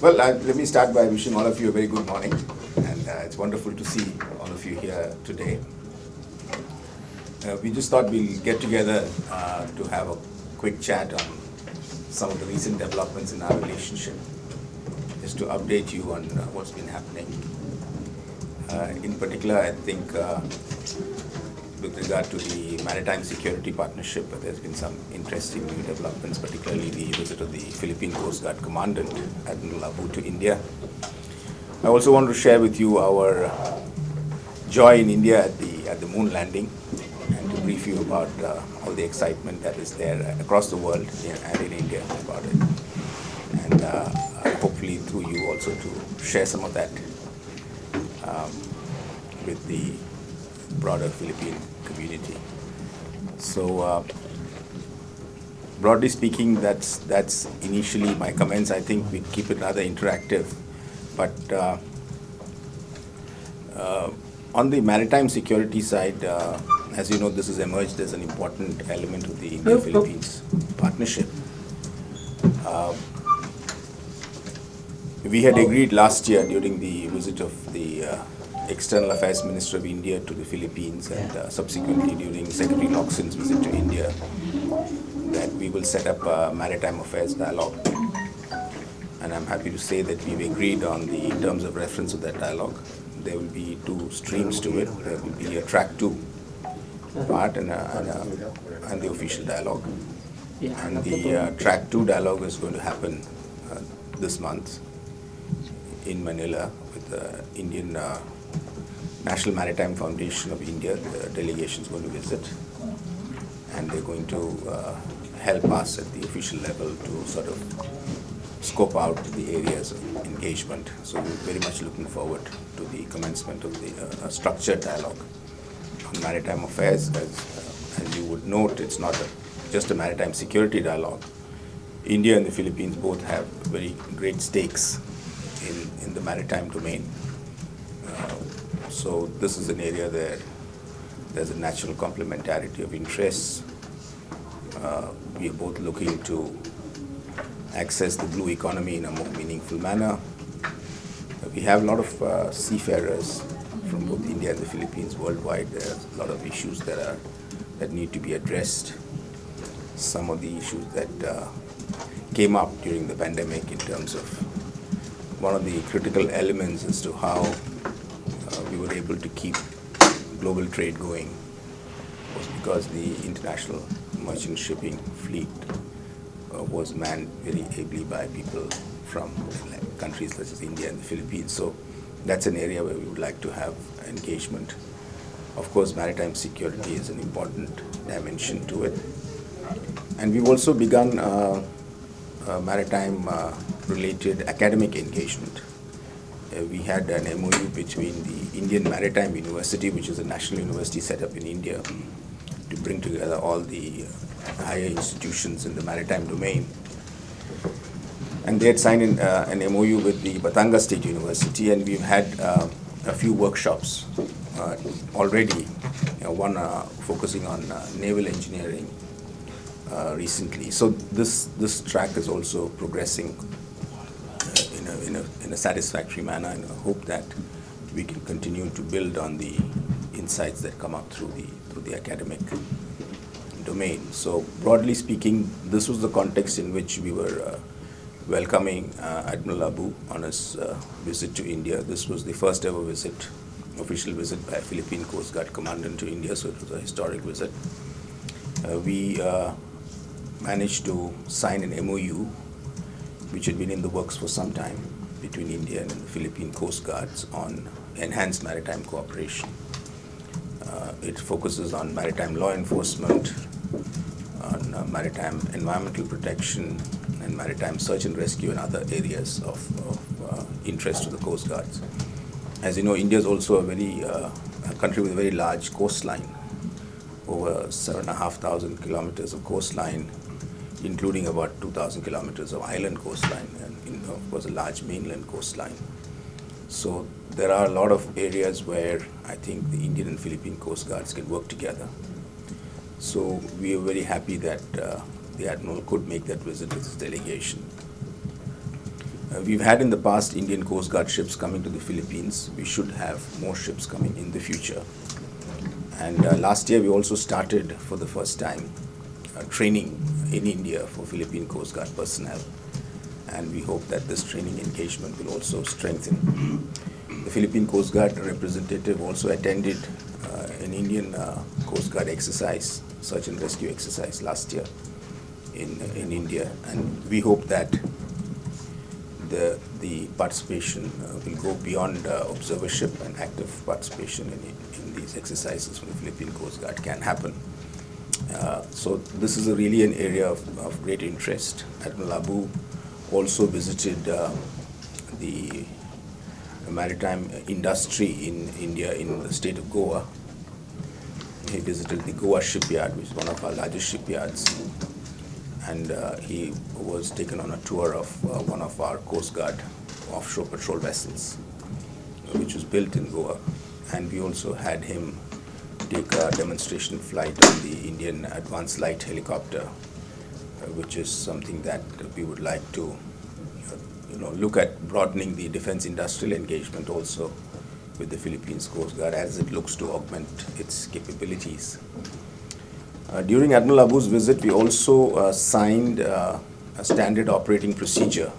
Well, let me start by wishing all of you a very good morning, and it's wonderful to see all of you here today. We just thought we'll get together to have a quick chat on some of the recent developments in our relationship, just to update you on what's been happening. In particular, I think with regard to the Maritime Security Partnership, there's been some interesting new developments, particularly the visit of the Philippine Coast Guard Commandant, Admiral Abu, to India. I also want to share with you our joy in India at the moon landing, and to brief you about all the excitement that is there across the world and in India about it. And hopefully through you also to share some of that with the broader Philippine community. So broadly speaking, that's initially my comments. I think we keep it rather interactive. But on the maritime security side, as you know, this has emerged as an important element of the India-Philippines partnership. We had agreed last year during the visit of the External Affairs Minister of India to the Philippines, and subsequently during Secretary Loxon's visit to India, that we will set up a maritime affairs dialogue. And I'm happy to say that we've agreed on the terms of reference of that dialogue. There will be two streams to it. There will be a track 2 part and the official dialogue. And the track 2 dialogue is going to happen this month in Manila with the Indian National Maritime Foundation of India. The delegation is going to visit, and they're going to help us at the official level to sort of scope out the areas of engagement. So we're very much looking forward to the commencement of the structured dialogue on maritime affairs. As you would note, it's not just a maritime security dialogue. India and the Philippines both have very great stakes in the maritime domain. So this is an area where there's a natural complementarity of interests. We are both looking to access the blue economy in a more meaningful manner. We have a lot of seafarers from both India and the Philippines worldwide. There are a lot of issues that need to be addressed. Some of the issues that came up during the pandemic in terms of one of the critical elements as to how we were able to keep global trade going was because the international merchant shipping fleet was manned very ably by people from countries such as India and the Philippines. So that's an area where we would like to have engagement. Of course, maritime security is an important dimension to it. And we've also begun maritime related academic engagement. We had an MOU between the Indian Maritime University, which is a national university set up in India, to bring together all the higher institutions in the maritime domain. And they had signed an MOU with the Batanga State University, and we've had a few workshops already, one focusing on naval engineering recently. So this track is also progressing in a satisfactory manner, and I hope that we can continue to build on the insights that come up through the academic domain. So broadly speaking, this was the context in which we were welcoming Admiral Abu on his visit to India. This was the first ever official visit by a Philippine Coast Guard Commandant to India, so it was a historic visit. We managed to sign an MOU which had been in the works for some time between India and the Philippine Coast Guards on enhanced maritime cooperation. It focuses on maritime law enforcement, on maritime environmental protection, and maritime search and rescue and other areas of interest to the Coast Guards. As you know, India is also a country with a very large coastline, over 7,500 kilometers of coastline, including about 2,000 kilometers of island coastline, and of course a large mainland coastline. So there are a lot of areas where I think the Indian and Philippine Coast Guards can work together. So we are very happy that the Admiral could make that visit with his delegation. We've had in the past Indian Coast Guard ships coming to the Philippines. We should have more ships coming in the future. And last year we also started for the first time training in India for Philippine Coast Guard personnel. And we hope that this training engagement will also strengthen. The Philippine Coast Guard representative also attended an Indian Coast Guard exercise, search and rescue exercise last year in India. And we hope that the participation will go beyond observership, and active participation in these exercises from the Philippine Coast Guard can happen. So this is really an area of great interest. Admiral Abu also visited the maritime industry in India in the state of Goa. He visited the Goa shipyard, which is one of our largest shipyards. And he was taken on a tour of one of our Coast Guard offshore patrol vessels, which was built in Goa. And we also had him take a demonstration flight on the Indian Advanced Light Helicopter, which is something that we would like to look at broadening the defense industrial engagement also with the Philippines Coast Guard as it looks to augment its capabilities. During Admiral Abu's visit, we also signed a standard operating procedure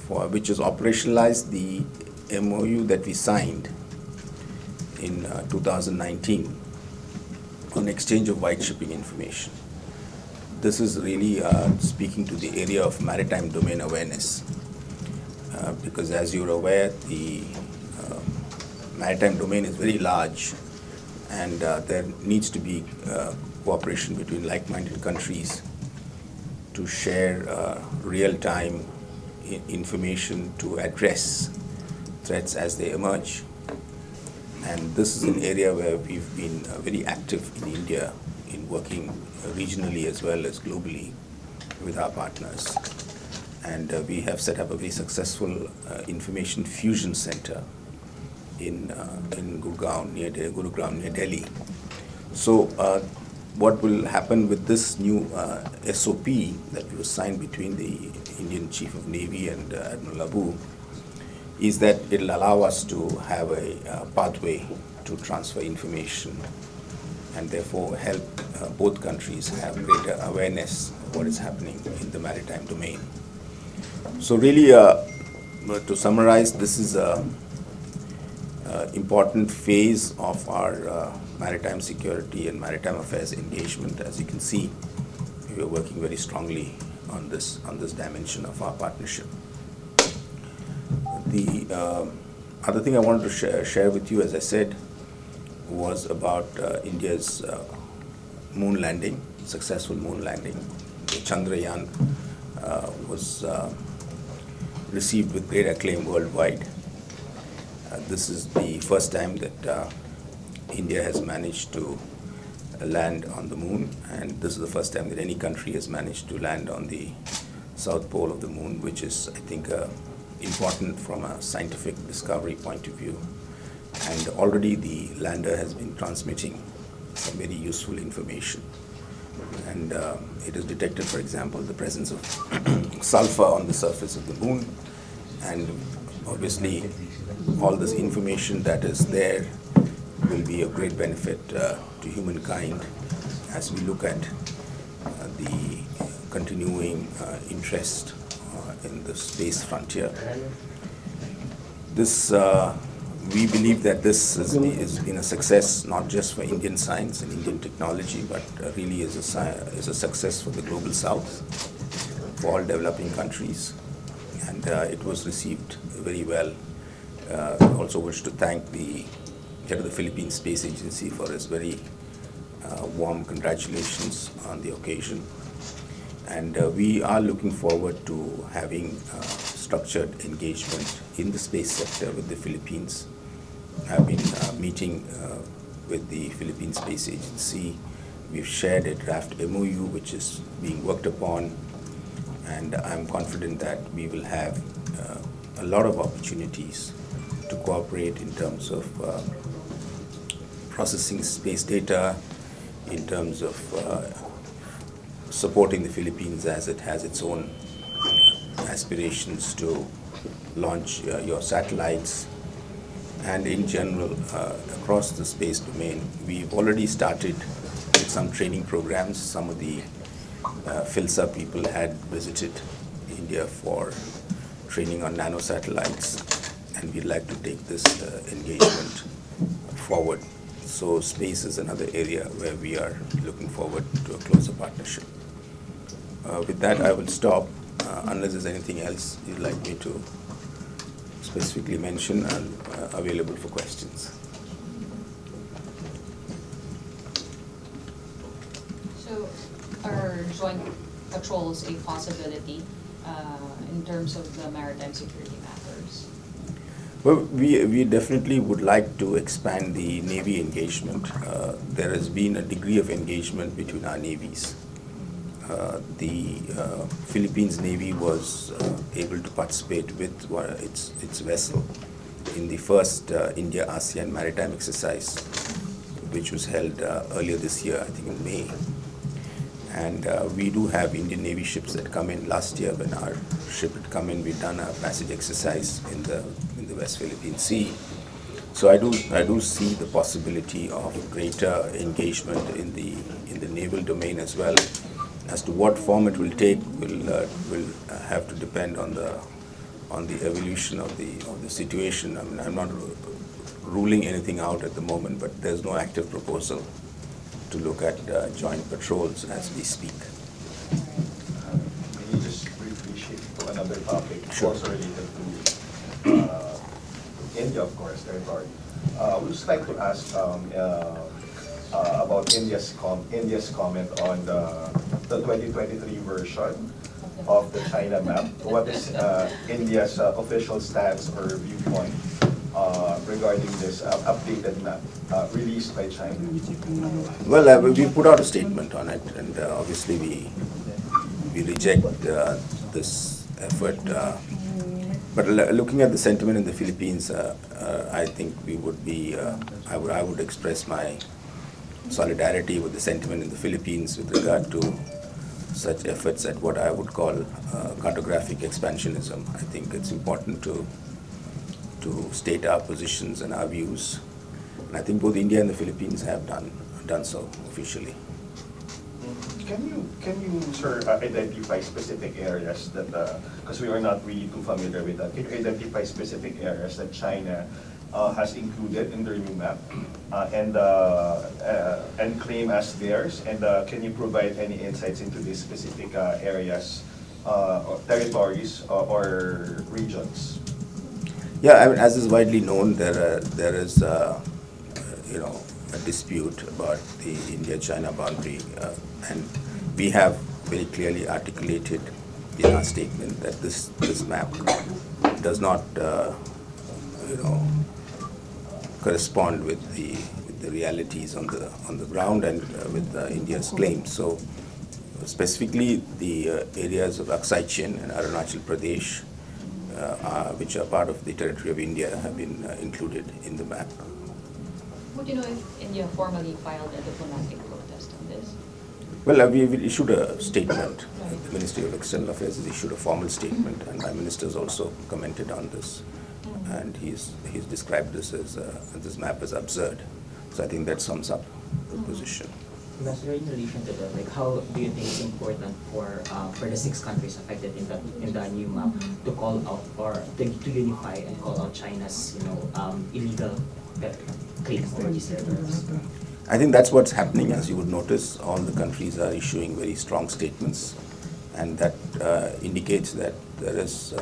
which has operationalized the MOU that we signed in 2019 on exchange of white shipping information. This is really speaking to the area of maritime domain awareness, because as you're aware, the maritime domain is very large, and there needs to be cooperation between like-minded countries to share real-time information to address threats as they emerge. And this is an area where we've been very active in India in working regionally as well as globally with our partners. And we have set up a very successful information fusion center in Gurugram near Delhi. So what will happen with this new SOP that was signed between the Indian Chief of Navy and Admiral Abu is that it will allow us to have a pathway to transfer information, and therefore help both countries have greater awareness of what is happening in the maritime domain. So really, to summarize, this is an important phase of our maritime security and maritime affairs engagement. As you can see, we are working very strongly on this dimension of our partnership. The other thing I wanted to share with you, as I said, was about India's moon landing, successful moon landing. The Chandrayaan was received with great acclaim worldwide. This is the first time that India has managed to land on the moon, and this is the first time that any country has managed to land on the south pole of the moon, which is, I think, important from a scientific discovery point of view. And already the lander has been transmitting some very useful information. And it has detected, for example, the presence of sulfur on the surface of the moon. And obviously, all this information that is there will be of great benefit to humankind as we look at the continuing interest in the space frontier. This, we believe that this has been a success not just for Indian science and Indian technology, but really is a success for the global south, for all developing countries, and it was received very well. I also wish to thank the head of the Philippine Space Agency for his very warm congratulations on the occasion. And we are looking forward to having structured engagement in the space sector with the Philippines. I've been meeting with the Philippine Space Agency. We've shared a draft MOU which is being worked upon, and I'm confident that we will have a lot of opportunities to cooperate in terms of processing space data, in terms of supporting the Philippines as it has its own aspirations to launch your satellites, and in general across the space domain. We've already started with some training programs. Some of the PhilSA people had visited India for training on nano satellites, and we'd like to take this engagement forward. So space is another area where we are looking forward to a closer partnership. With that, I will stop. Unless there's anything else you'd like me to specifically mention, I'm available for questions. So are joint patrols a possibility in terms of the maritime security matters? Well, we definitely would like to expand the Navy engagement. There has been a degree of engagement between our navies. The Philippines Navy was able to participate with its vessel in the first India-ASEAN maritime exercise, which was held earlier this year, I think in May. And we do have Indian Navy ships that come in. Last year, when our ship had come in, we'd done a passage exercise in the West Philippine Sea. So I do see the possibility of greater engagement in the naval domain as well. As to what form it will take will have to depend on the evolution of the situation. I mean, I'm not ruling anything out at the moment, but there's no active proposal to look at joint patrols as we speak. May you just briefly shift to another topic, Sure. also related to India, of course, territory. We'd just like to ask about India's comment on the 2023 version of the China map. What is India's official stance or viewpoint regarding this updated map released by China? Well, we put out a statement on it, and obviously we reject this effort. But looking at the sentiment in the Philippines, I think we would be. I would express my solidarity with the sentiment in the Philippines with regard to such efforts at what I would call cartographic expansionism. I think it's important to state our positions and our views, and I think both India and the Philippines have done so officially. Can you, sir, identify specific areas that, because we are not really too familiar with that, can you identify specific areas that China has included in their new map and claim as theirs? And can you provide any insights into these specific areas, or territories, or regions? Yeah, I mean, as is widely known, there is a dispute about the India-China boundary, and we have very clearly articulated in our statement that this map does not correspond with the realities on the ground and with India's claims. So specifically, the areas of Aksai Chin and Arunachal Pradesh, which are part of the territory of India, have been included in the map. Would you know if India formally filed a diplomatic protest on this? Well, we issued a statement. The Ministry of External Affairs has issued a formal statement, and my ministers also commented on this. And he's described this as this map as absurd. So I think that sums up the position. Ambassador, in relation to that, like, how do you think it's important for the 6 countries affected in the new map to call out or to unify and call out China's illegal claims to these territories? I think that's what's happening. As you would notice, all the countries are issuing very strong statements, and that indicates that there is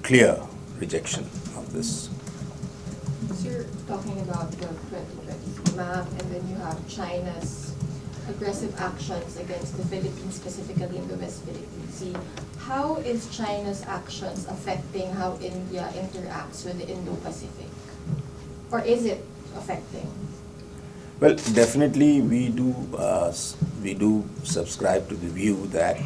clear rejection of this. So you're talking about the 2023 map, and then you have China's aggressive actions against the Philippines, specifically in the West Philippine Sea. How is China's actions affecting how India interacts with the Indo-Pacific? Or is it affecting? Well, definitely we do subscribe to the view that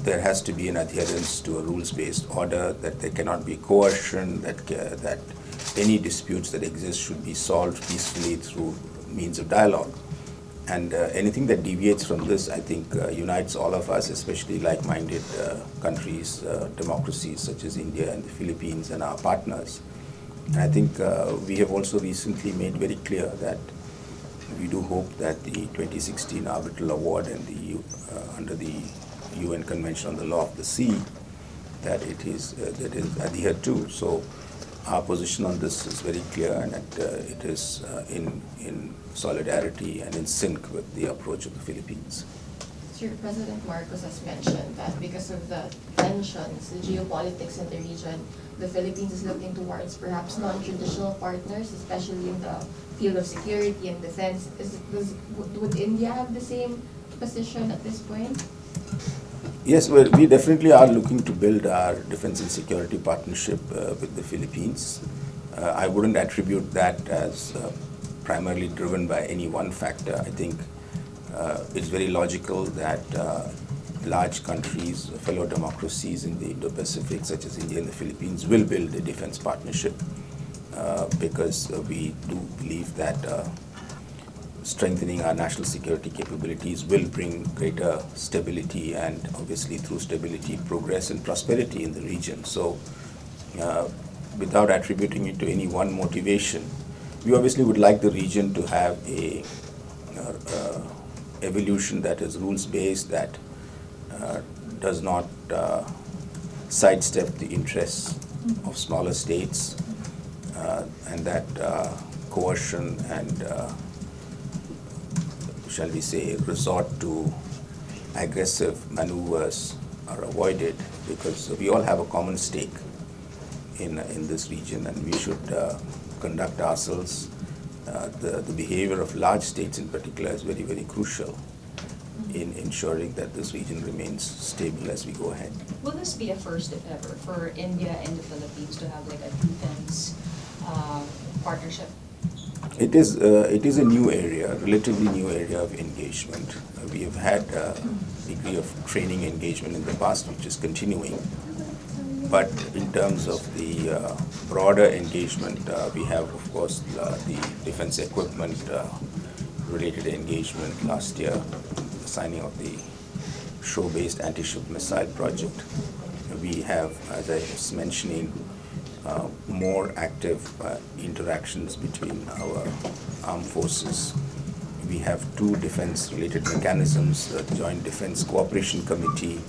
there has to be an adherence to a rules-based order, that there cannot be coercion, that any disputes that exist should be solved peacefully through means of dialogue. And anything that deviates from this, I think, unites all of us, especially like-minded countries, democracies such as India and the Philippines and our partners. And I think we have also recently made very clear that we do hope that the 2016 arbitral award and under the UN Convention on the Law of the Sea, that it is adhered to. So our position on this is very clear, and it is in solidarity and in sync with the approach of the Philippines. Sir, President Marcos has mentioned that because of the tensions, the geopolitics in the region, the Philippines is looking towards perhaps non-traditional partners, especially in the field of security and defense. Would India have the same position at this point? Yes, well, we definitely are looking to build our defense and security partnership with the Philippines. I wouldn't attribute that as primarily driven by any one factor. I think it's very logical that large countries, fellow democracies in the Indo-Pacific, such as India and the Philippines, will build a defense partnership because we do believe that strengthening our national security capabilities will bring greater stability and obviously through stability, progress and prosperity in the region. So without attributing it to any one motivation, we obviously would like the region to have a evolution that is rules-based, that does not sidestep the interests of smaller states, and that coercion and shall we say, resort to aggressive maneuvers are avoided, because we all have a common stake in this region, and we should conduct ourselves. The behavior of large states in particular is very, very crucial in ensuring that this region remains stable as we go ahead. Will this be a first, if ever, for India and the Philippines to have like a defense partnership? It is a new area, relatively new area of engagement. We have had a degree of training engagement in the past, which is continuing. But in terms of the broader engagement, we have, of course, the defense equipment related engagement last year, the signing of the shore-based anti-ship missile project. We have, as I was mentioning, more active interactions between our armed forces. We have two defense-related mechanisms, the Joint Defense Cooperation Committee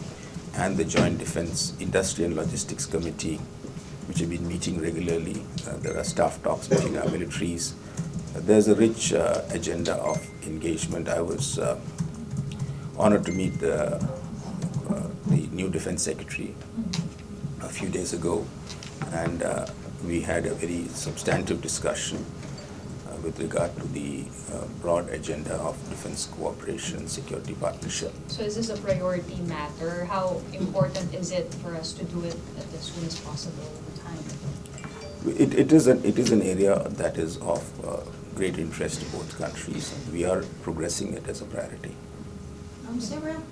and the Joint Defense Industry and Logistics Committee, which have been meeting regularly. There are staff talks between our militaries. There's a rich agenda of engagement. I was honored to meet the new Defense Secretary a few days ago, and we had a very substantive discussion with regard to the broad agenda of defense cooperation and security partnership. So is this a priority matter? How important is it for us to do it as soon as possible time? It is an area that is of great interest to both countries, and we are progressing it as a priority. Several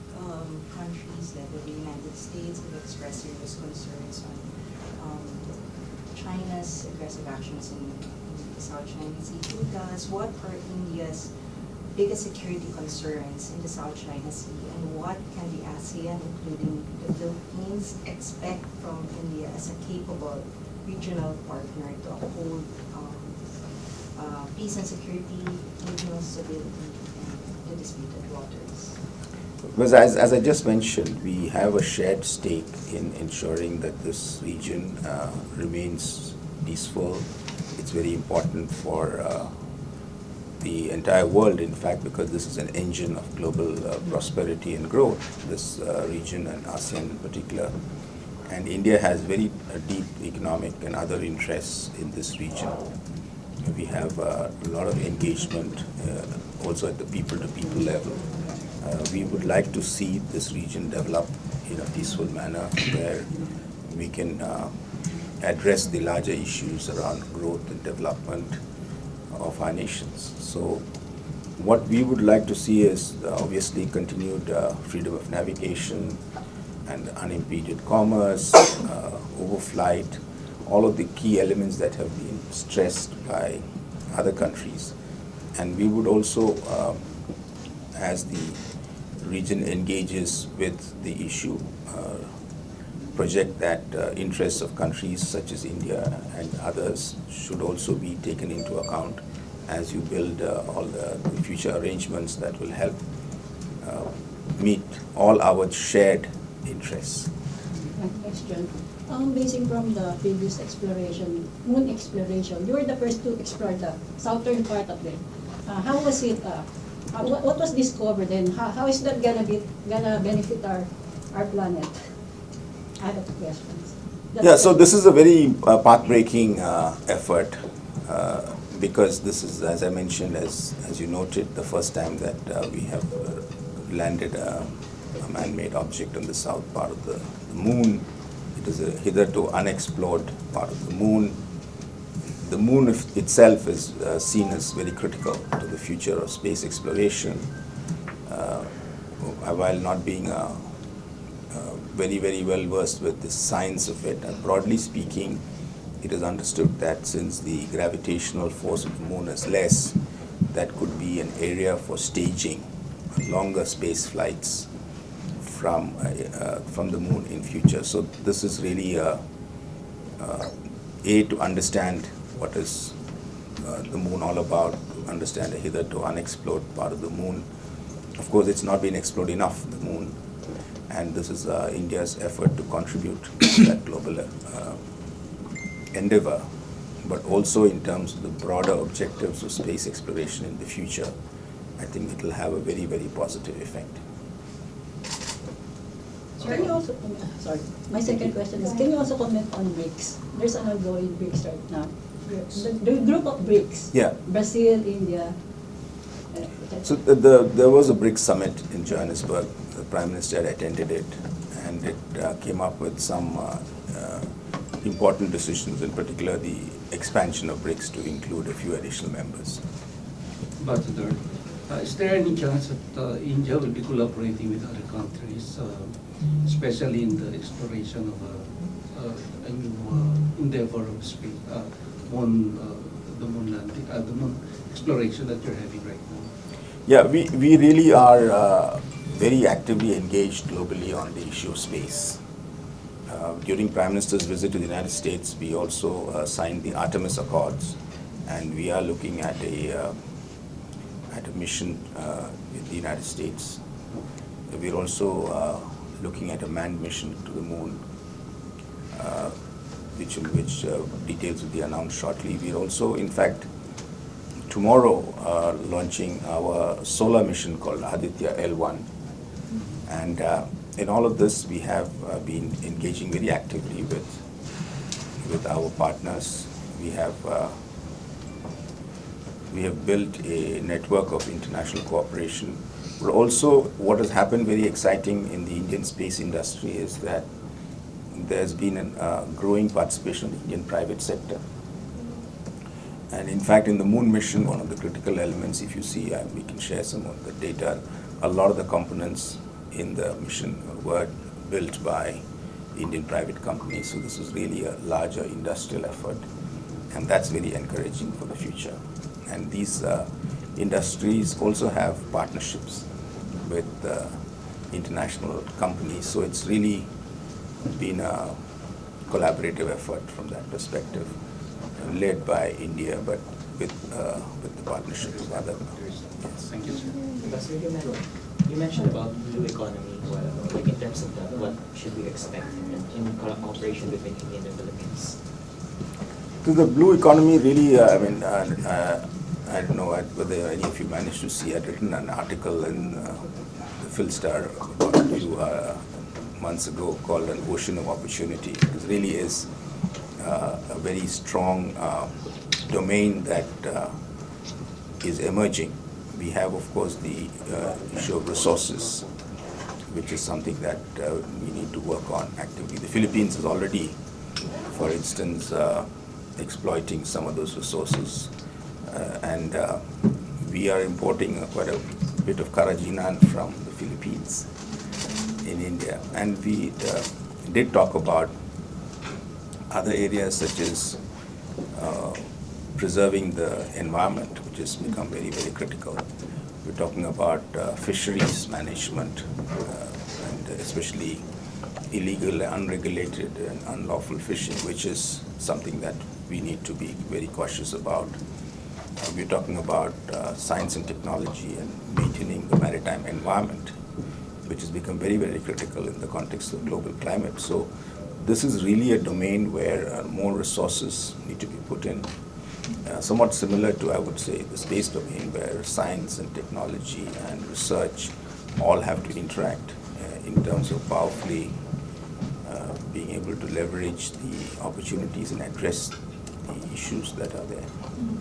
countries, like the United States, have expressed serious concerns on China's aggressive actions in the South China Sea. Can you tell us what are India's biggest security concerns in the South China Sea, and what can the ASEAN, including the Philippines, expect from India as a capable regional partner to uphold peace and security, regional stability, and the disputed waters? Because as I just mentioned, we have a shared stake in ensuring that this region remains peaceful. It's very important for the entire world, in fact, because this is an engine of global prosperity and growth, this region and ASEAN in particular. And India has very deep economic and other interests in this region. We have a lot of engagement also at the people-to-people level. We would like to see this region develop in a peaceful manner where we can address the larger issues around growth and development of our nations. So what we would like to see is obviously continued freedom of navigation and unimpeded commerce, overflight, all of the key elements that have been stressed by other countries. And we would also as the region engages with the issue, project that interests of countries such as India and others should also be taken into account as you build all the future arrangements that will help meet all our shared interests. One question. Basing from the previous exploration, moon exploration, you were the first to explore the southern part of it. How was it? What was discovered, and how is that gonna benefit our planet? I have questions. Yeah, so this is a very path-breaking effort because this is, as I mentioned, as you noted, the first time that we have landed a man-made object on the south part of the moon. It is a hitherto unexplored part of the moon. The moon itself is seen as very critical to the future of space exploration. While not being very, very well versed with the science of it, and broadly speaking, it is understood that since the gravitational force of the moon is less, that could be an area for staging longer space flights from the moon in future. So this is really to understand what is the moon all about, to understand a hitherto unexplored part of the moon. Of course, it's not been explored enough, the moon, and this is India's effort to contribute to that global endeavor, but also in terms of the broader objectives of space exploration in the future. I think it will have a very, very positive effect. Can you also, sorry, my second question is, can you also comment on BRICS? There's an ongoing BRICS right now. The group of BRICS. Yeah. Brazil, India. So there was a BRICS summit in Johannesburg. The Prime Minister attended it, and it came up with some important decisions, in particular the expansion of BRICS to include a few additional members. Ambassador, is there any chance that India will be collaborating with other countries, especially in the exploration of a new endeavor of space, the moon landing, the moon exploration that you're having right now? Yeah, we really are very actively engaged globally on the issue of space. During Prime Minister's visit to the United States, we also signed the Artemis Accords, and we are looking at a mission with the United States. We're also looking at a manned mission to the moon, which details will be announced shortly. We're also, in fact, tomorrow launching our solar mission called Aditya L1. And in all of this, we have been engaging very actively with our partners. We have built a network of international cooperation. But also, what has happened very exciting in the Indian space industry is that there's been a growing participation of the Indian private sector. And in fact, in the moon mission, one of the critical elements, if you see, we can share some of the data, a lot of the components in the mission were built by Indian private companies. So this is really a larger industrial effort, and that's very encouraging for the future. And these industries also have partnerships with international companies. So it's really been a collaborative effort from that perspective, led by India, but with the partnership with other. Yes. Thank you, sir. Because you mentioned about blue economy, like in terms of that, what should we expect in cooperation between India and the Philippines? So the blue economy really, I don't know whether any of you managed to see, I'd written an article in the Philstar about a few months ago called An Ocean of Opportunity. It really is a very strong domain that is emerging. We have, of course, the issue of resources, which is something that we need to work on actively. The Philippines is already, for instance, exploiting some of those resources, and we are importing quite a bit of Karajinan from the Philippines in India. And we did talk about other areas such as preserving the environment, which has become very, very critical. We're talking about fisheries management, and especially illegal, unregulated, and unlawful fishing, which is something that we need to be very cautious about. We're talking about science and technology and maintaining the maritime environment, which has become very, very critical in the context of global climate. So this is really a domain where more resources need to be put in. Somewhat similar to, I would say, the space domain, where science and technology and research all have to interact in terms of powerfully being able to leverage the opportunities and address the issues that are there.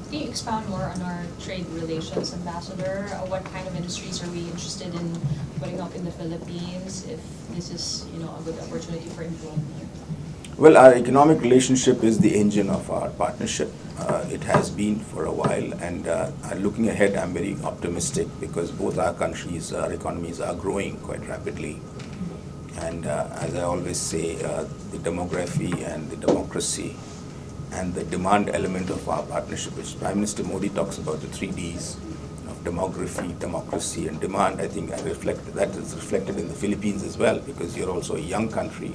Can you expound more on our trade relations ambassador? What kind of industries are we interested in putting up in the Philippines if this is, a good opportunity for employment? Well, our economic relationship is the engine of our partnership. It has been for a while, and looking ahead, I'm very optimistic because both our countries, our economies are growing quite rapidly. And as I always say, the demography and the democracy and the demand element of our partnership, which Prime Minister Modi talks about, the 3Ds of demography, democracy, and demand, I think that is reflected in the Philippines as well, because you're also a young country,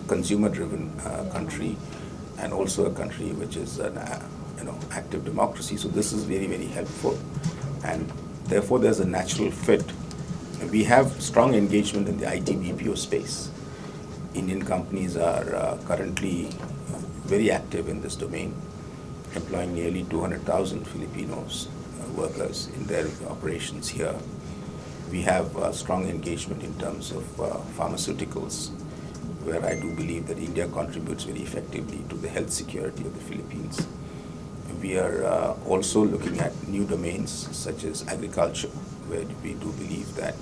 consumer-driven country, and also a country which is an active democracy. So this is very, very helpful, and therefore there's a natural fit. We have strong engagement in the IT BPO space. Indian companies are currently very active in this domain, employing nearly 200,000 Filipinos workers in their operations here. We have strong engagement in terms of pharmaceuticals, where I do believe that India contributes very effectively to the health security of the Philippines. We are also looking at new domains such as agriculture, where we do believe that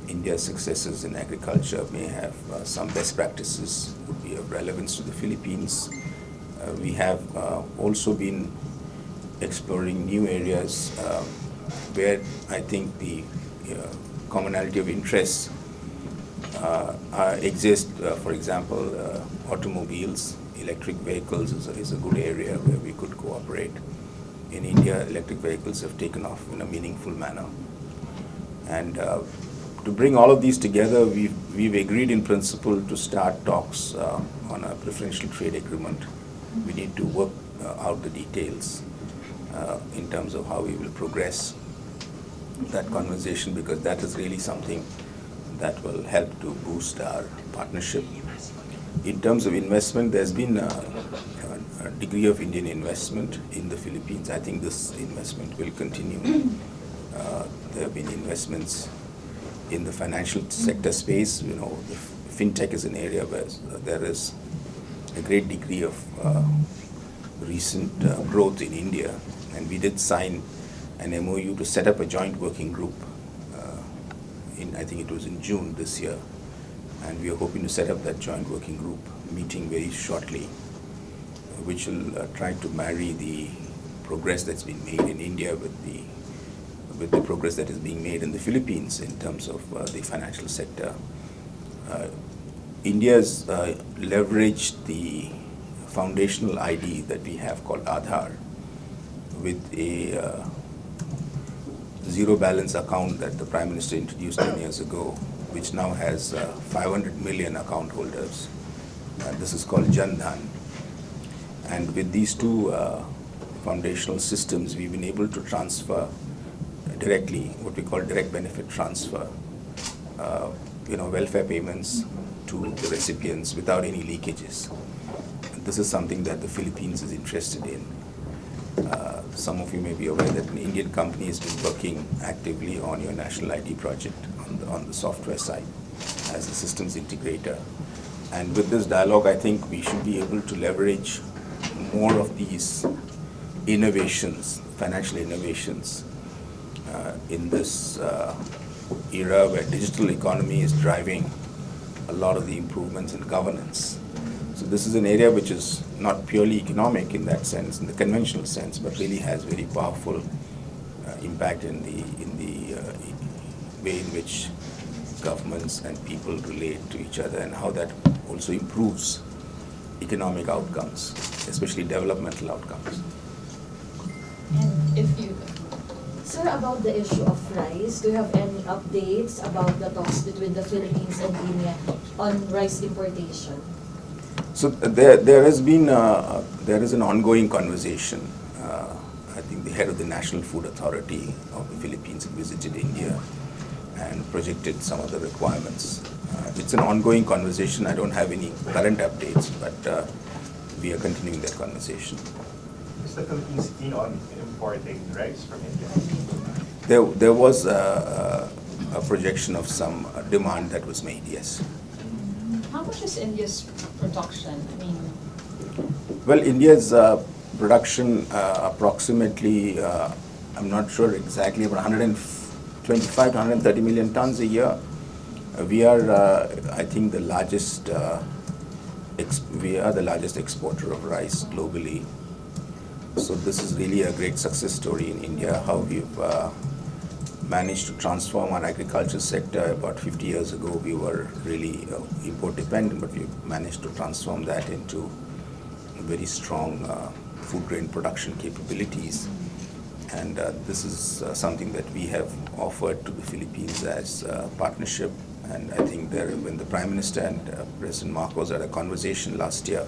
India's successes in agriculture may have some best practices would be of relevance to the Philippines. We have also been exploring new areas where I think the commonality of interests exist. For example, automobiles, electric vehicles is a good area where we could cooperate. In India, electric vehicles have taken off in a meaningful manner. And to bring all of these together, we've agreed in principle to start talks on a preferential trade agreement. We need to work out the details in terms of how we will progress that conversation, because that is really something that will help to boost our partnership. In terms of investment, there's been a degree of Indian investment in the Philippines. I think this investment will continue. There have been investments in the financial sector space. The fintech is an area where there is a great degree of recent growth in India, and we did sign an MOU to set up a joint working group I think it was in June this year, and we are hoping to set up that joint working group meeting very shortly, which will try to marry the progress that's been made in India with the progress that is being made in the Philippines in terms of the financial sector. India's leveraged the foundational ID that we have called Aadhaar with a zero balance account that the Prime Minister introduced 10 years ago, which now has 500 million account holders. And this is called Jan Dhan. And with these two foundational systems, we've been able to transfer directly, what we call direct benefit transfer, welfare payments to the recipients without any leakages. This is something that the Philippines is interested in. Some of you may be aware that an Indian company has been working actively on your national ID project on the software side as a systems integrator. And with this dialogue, I think we should be able to leverage more of these innovations, financial innovations, in this era where digital economy is driving a lot of the improvements in governance. So this is an area which is not purely economic in that sense, in the conventional sense, but really has very powerful impact in the way in which governments and people relate to each other, and how that also improves economic outcomes, especially developmental outcomes. And if you Sir, about the issue of rice, do you have any updates about the talks between the Philippines and India on rice importation? So there has been there is an ongoing conversation. I think the head of the National Food Authority of the Philippines visited India and projected some of the requirements. It's an ongoing conversation. I don't have any current updates, but we are continuing that conversation. Is the Philippines keen on importing rice from India? There was a projection of some demand that was made, yes. How much is India's production? I mean, Well, India's production approximately, I'm not sure exactly, but 125 to 130 million tons a year. We are, I think, the largest. We are the largest exporter of rice globally. So this is really a great success story in India. How we've managed to transform our agriculture sector. About 50 years ago, we were really import dependent, but we've managed to transform that into very strong food grain production capabilities. And this is something that we have offered to the Philippines as a partnership. And I think when the Prime Minister and President Marcos had a conversation last year,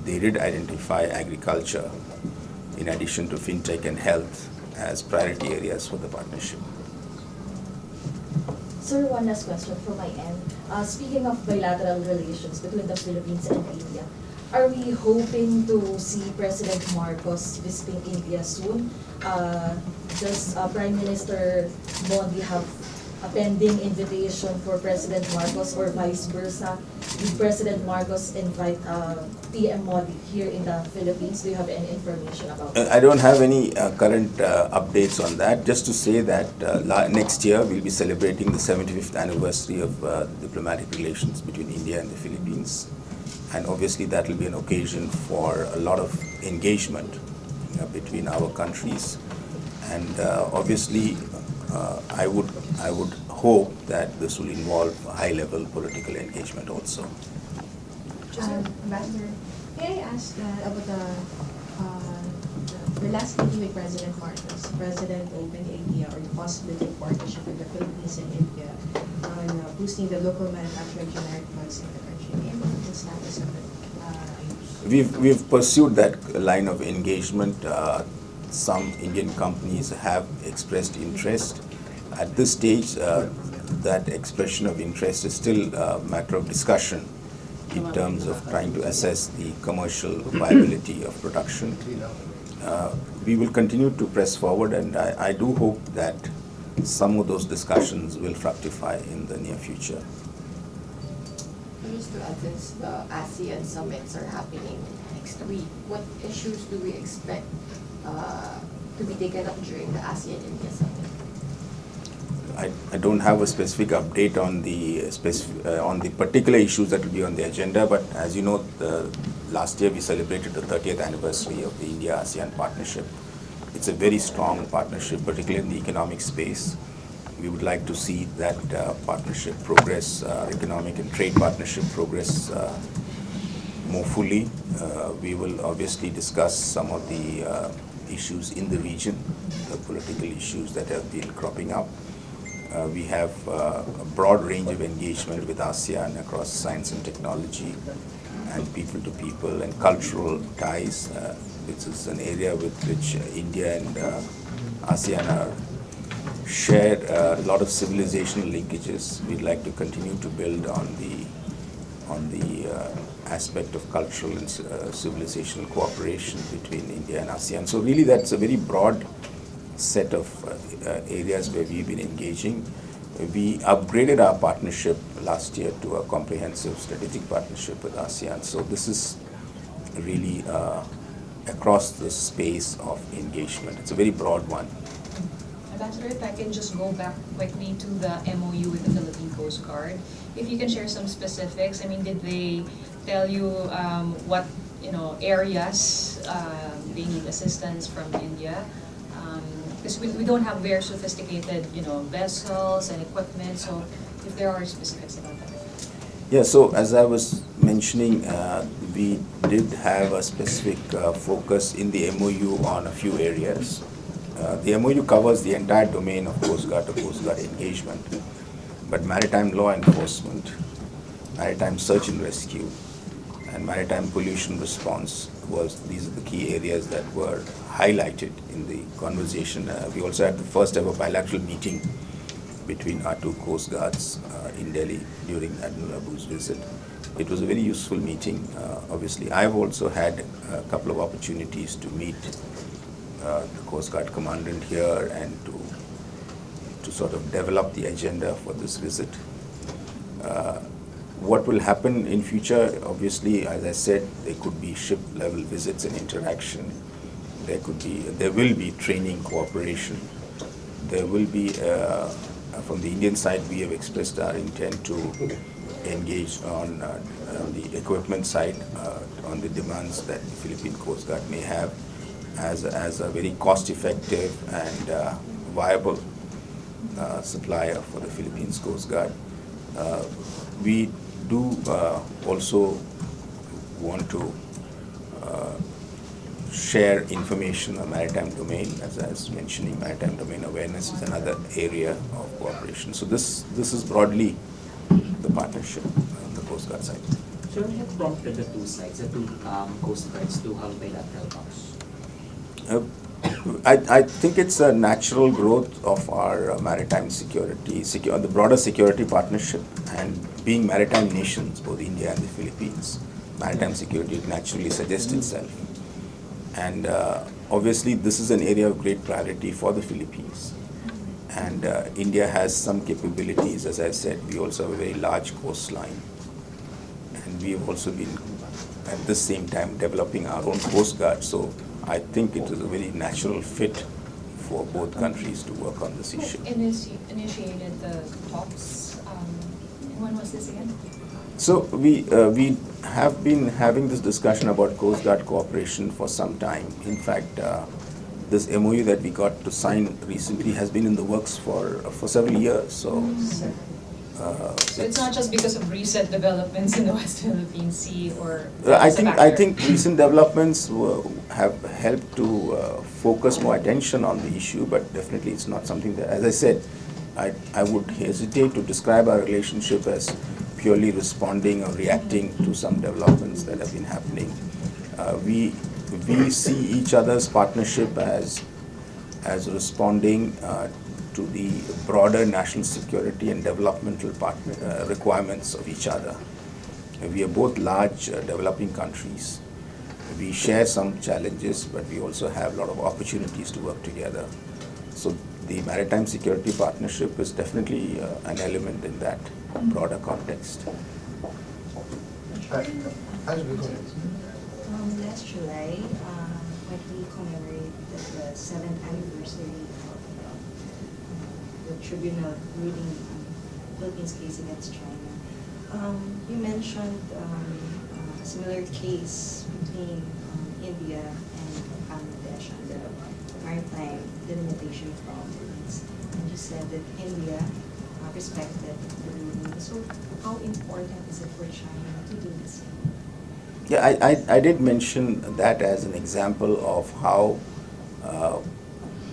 they did identify agriculture, in addition to fintech and health, as priority areas for the partnership. Sir, one last question from my end. Speaking of bilateral relations between the Philippines and India, are we hoping to see President Marcos visiting India soon? Does Prime Minister Modi have a pending invitation for President Marcos, or vice versa? Did President Marcos invite PM Modi here in the Philippines? Do you have any information about that? I don't have any current updates on that. Just to say that next year we'll be celebrating the 75th anniversary of diplomatic relations between India and the Philippines. And obviously that will be an occasion for a lot of engagement between our countries. And obviously I would hope that this will involve high-level political engagement also. Ambassador, may I ask about the last meeting with President Marcos? The President opened the idea or the possibility of partnership with the Philippines and India on boosting the local manufacturing of generic drugs in the country. May I know the status of it? We've pursued that line of engagement. Some Indian companies have expressed interest. At this stage, that expression of interest is still a matter of discussion in terms of trying to assess the commercial viability of production. We will continue to press forward, and I do hope that some of those discussions will fructify in the near future. Just to add, since the ASEAN summits are happening next week, what issues do we expect to be taken up during the ASEAN-India summit? I don't have a specific update on the particular issues that will be on the agenda, but as you know, last year we celebrated the 30th anniversary of the India-ASEAN partnership. It's a very strong partnership, particularly in the economic space. We would like to see that partnership progress, economic and trade partnership progress more fully. We will obviously discuss some of the issues in the region, the political issues that have been cropping up. We have a broad range of engagement with ASEAN across science and technology and people-to-people and cultural ties. This is an area with which India and ASEAN are shared a lot of civilizational linkages. We'd like to continue to build on the aspect of cultural and civilizational cooperation between India and ASEAN. So really that's a very broad set of areas where we've been engaging. We upgraded our partnership last year to a comprehensive strategic partnership with ASEAN. So this is really across the space of engagement. It's a very broad one. Ambassador, if I can just go back quickly to the MOU with the Philippine Coast Guard. If you can share some specifics, I mean, did they tell you what areas they need assistance from India? Because we don't have very sophisticated, vessels and equipment. So if there are specifics about that. Yeah. So as I was mentioning, we did have a specific focus in the MOU on a few areas. The MOU covers the entire domain of Coast Guard to Coast Guard engagement, but maritime law enforcement, maritime search and rescue, and maritime pollution response these are the key areas that were highlighted in the conversation. We also had the first ever bilateral meeting between our two Coast Guards in Delhi during Admiral Abu's visit. It was a very useful meeting. Obviously, I've also had a couple of opportunities to meet the Coast Guard Commandant here and to sort of develop the agenda for this visit. What will happen in future, obviously, as I said, there could be ship-level visits and interaction. There will be training cooperation. There will be, from the Indian side, we have expressed our intent to engage on the equipment side, on the demands that the Philippine Coast Guard may have as a very cost-effective and viable supplier for the Philippines Coast Guard. We do also want to share information on maritime domain. As I was mentioning, maritime domain awareness is another area of cooperation. So this is broadly the partnership on the Coast Guard side. So what have prompted the two sides, the two Coast Guards to have bilateral talks? I think it's a natural growth of our maritime security, the broader security partnership, and being maritime nations, both India and the Philippines, maritime security naturally suggests itself. And obviously, this is an area of great priority for the Philippines. And India has some capabilities, as I said. We also have a very large coastline. And we have also been, at the same time, developing our own Coast Guard. So I think it is a very natural fit for both countries to work on this issue. Initiated the talks. When was this again? So we have been having this discussion about Coast Guard cooperation for some time. In fact, this MOU that we got to sign recently has been in the works for several years. So it's not just because of recent developments in the West Philippine Sea, or I think recent developments have helped to focus more attention on the issue, but definitely it's not something that, as I said, I would hesitate to describe our relationship as purely responding or reacting to some developments that have been happening. We see each other's partnership as responding to the broader national security and developmental requirements of each other. We are both large developing countries. We share some challenges, but we also have a lot of opportunities to work together. So the maritime security partnership is definitely an element in that broader context. Last July, when we commemorated the 7th anniversary of the tribunal ruling Philippines case against China, you mentioned a similar case between India and Bangladesh on the maritime delimitation of boundaries. And you said that India respected the ruling. So how important is it for China to do the same? Yeah, I did mention that as an example of how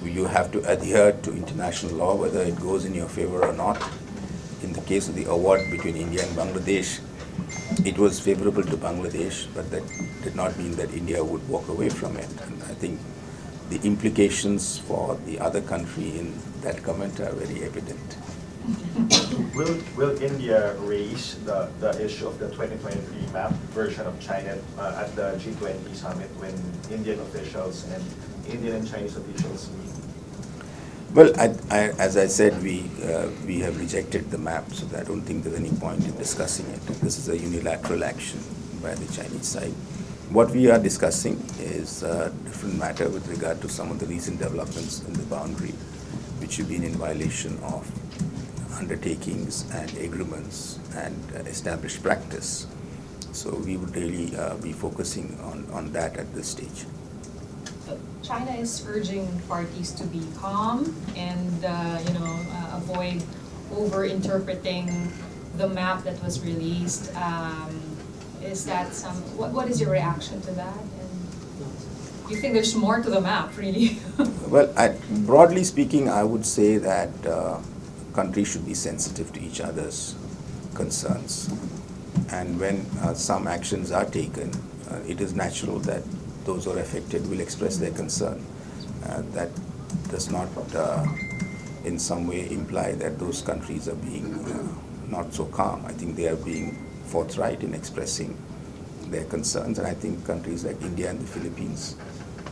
you have to adhere to international law, whether it goes in your favor or not. In the case of the award between India and Bangladesh, it was favorable to Bangladesh, but that did not mean that India would walk away from it. And I think the implications for the other country in that comment are very evident. Will India raise the issue of the 2023 map version of China at the G20 summit when Indian officials and Indian and Chinese officials meet? Well, as I said, we have rejected the map, so I don't think there's any point in discussing it. This is a unilateral action by the Chinese side. What we are discussing is a different matter with regard to some of the recent developments in the boundary, which have been in violation of undertakings and agreements and established practice. So we would really be focusing on that at this stage. China is urging parties to be calm and avoid over-interpreting the map that was released. Is that what is your reaction to that? you think there's more to the map, really? Well, broadly speaking, I would say that countries should be sensitive to each other's concerns. And when some actions are taken, it is natural that those who are affected will express their concern. That does not in some way imply that those countries are being not so calm. I think they are being forthright in expressing their concerns, and I think countries like India and the Philippines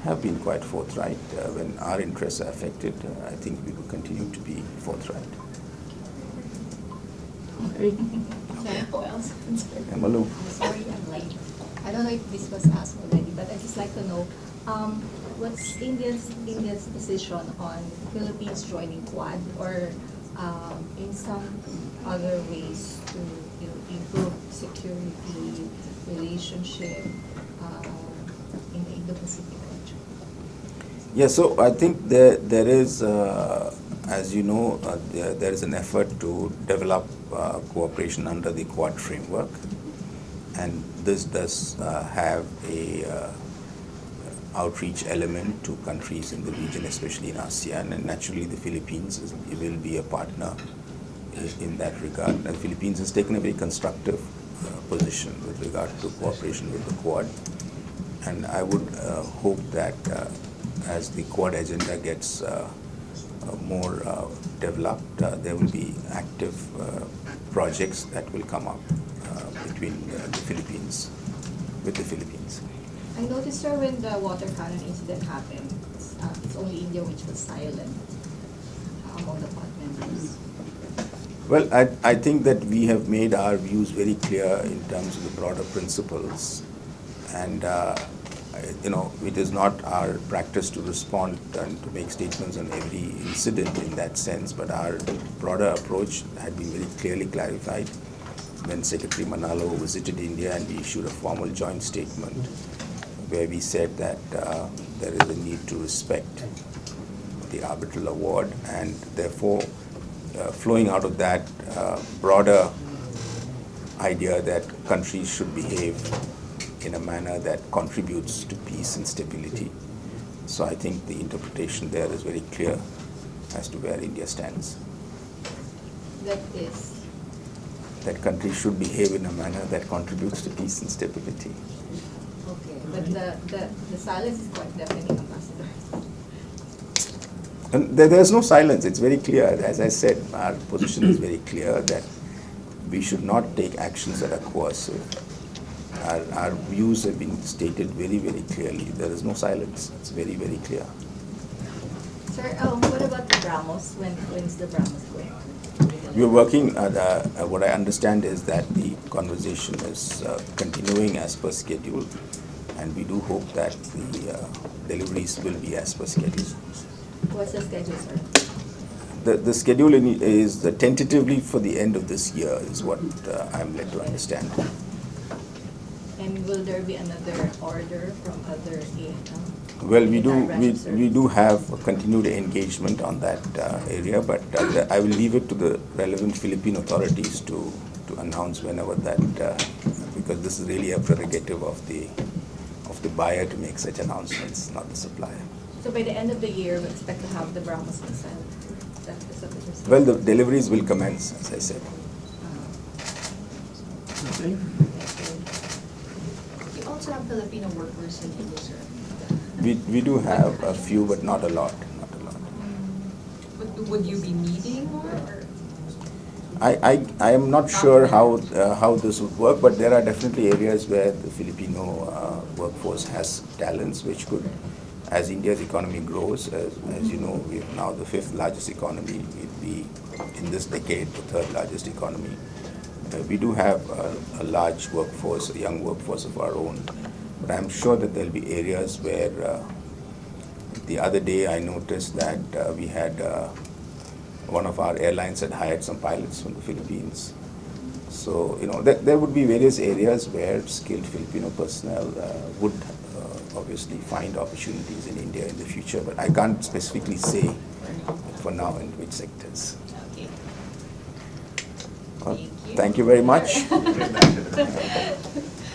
have been quite forthright. When our interests are affected, I think we will continue to be forthright. Who else? Malu. Sorry, I'm late. I don't know if this was asked already, but I'd just like to know, what's India's position on Philippines joining Quad, or in some other ways to improve security relationship in the Indo-Pacific region? Yeah, so I think there is, as you know, there is an effort to develop cooperation under the Quad framework, and this does have a outreach element to countries in the region, especially in ASEAN, and naturally the Philippines will be a partner in that regard. And the Philippines has taken a very constructive position with regard to cooperation with the Quad, and I would hope that as the Quad agenda gets more developed, there will be active projects that will come up between the Philippines, with the Philippines. I noticed, sir, when the water cannon incident happened, it's only India which was silent among the Quad members. Well, I think that we have made our views very clear in terms of the broader principles, and it is not our practice to respond and to make statements on every incident in that sense, but our broader approach had been very clearly clarified when Secretary Manalo visited India, and we issued a formal joint statement where we said that there is a need to respect the arbitral award, and therefore flowing out of that broader idea that countries should behave in a manner that contributes to peace and stability. So I think the interpretation there is very clear as to where India stands. That is? That countries should behave in a manner that contributes to peace and stability. Okay, but the silence is quite deafening, Ambassador. And there's no silence, it's very clear. As I said, our position is very clear that we should not take actions that are coercive. Our views have been stated very, very clearly. There is no silence, it's very, very clear. Sir, what about the BRAMOS? When's the BRAMOS going? We're working, what I understand is that the conversation is continuing as per schedule, and we do hope that the deliveries will be as per schedule. What's the schedule, sir? The schedule is tentatively for the end of this year is what I'm led to understand. And will there be another order from other Well, we do have a continued engagement on that area, but I will leave it to the relevant Philippine authorities to announce whenever that, because this is really a prerogative of the buyer to make such announcements, not the supplier. So by the end of the year, we expect to have the BRAMOS missile? Well, the deliveries will commence, as I said. You also have Filipino workers in India, sir. We do have a few, but not a lot. Not a lot. But would you be needing more? Or? I am not sure how this would work, but there are definitely areas where the Filipino workforce has talents which could, as India's economy grows, as you know, we are now the 5th largest economy. We'd be in this decade the 3rd largest economy. We do have a large workforce, a young workforce of our own, but I'm sure that there'll be areas where the other day I noticed that we had one of our airlines had hired some pilots from the Philippines. So, there would be various areas where skilled Filipino personnel would obviously find opportunities in India in the future, but I can't specifically say for now in which sectors. Okay. Thank you very much.